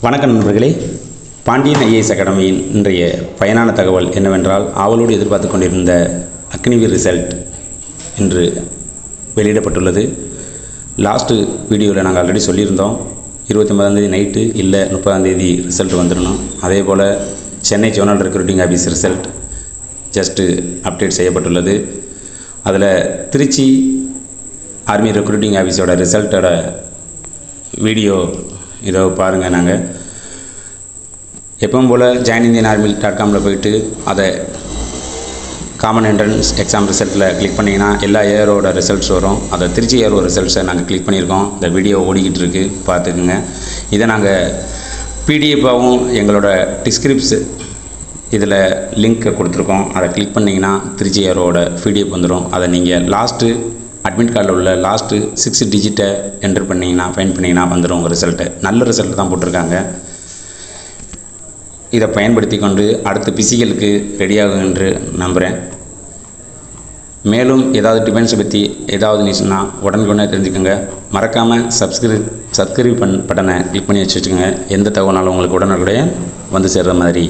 வணக்கம் நண்பர்களே. பாண்டியன் ஐஏஎஸ் அகாடமியின் இன்றைய பயனான தகவல் என்னவென்றால், ஆவலோடு எதிர்பார்த்து கொண்டிருந்த அக்னிவீர் ரிசல்ட் இன்று வெளியிடப்பட்டுள்ளது. லாஸ்ட்டு வீடியோவில் நாங்கள் ஆல்ரெடி சொல்லியிருந்தோம், 29ஆம் நைட்டு இல்லை 30ஆம் ரிசல்ட் வந்துடணும். அதே போல் Chennai zonal recruiting office result just update செய்யப்பட்டுள்ளது. அதில் திருச்சி ஆர்மி ரெக்ரூட்டிங் ஆஃபீஸோட ரிசல்ட்டோட வீடியோ இதோ பாருங்கள். நாங்கள் எப்பவும் போல் joinindianarmy.com போயிட்டு அதை காமன் என்ட்ரன்ஸ் எக்ஸாம் ரிசல்ட்டில் கிளிக் பண்ணிங்கன்னா எல்லா இயரோட ரிசல்ட்ஸ் வரும். அதை திருச்சி இயரோட ரிசல்ட்ஸை நாங்கள் கிளிக் பண்ணியிருக்கோம். இந்த வீடியோ ஓடிக்கிட்டு இருக்குது, பார்த்துக்குங்க. இதை நாங்கள் பிடிஎஃபாகவும் எங்களோட டிஸ்கிரிப்ஸ் இதில் லிங்க்கை கொடுத்துருக்கோம். அதை கிளிக் பண்ணிங்கன்னா திருச்சி இயரோட பிடிஎஃப் வந்துடும். அதை நீங்கள் லாஸ்ட்டு அட்மிட் கார்டில் உள்ள லாஸ்ட்டு 6 டிஜிட்டை என்டர் பண்ணிங்கன்னா ஃபைன் பண்ணிங்கன்னா வந்துடும் உங்கள் ரிசல்ட்டு. நல்ல ரிசல்ட் தான் போட்டிருக்காங்க. இதை பயன்படுத்தி கொண்டு அடுத்த பிசிக்கலுக்கு ரெடியாகும் என்று நம்புகிறேன். மேலும் ஏதாவது டிஃபென்ஸை பற்றி ஏதாவது நியூஸ்னா உடனுக்குடனே தெரிஞ்சுக்கோங்க. மறக்காமல் சப்ஸ்கிரைப் பட்டனை கிளிக் பண்ணி வச்சுக்கோங்க. எந்த தகவல்னாலும் உங்களுக்கு உடனுக்குடைய வந்து சேர்கிற மாதிரி.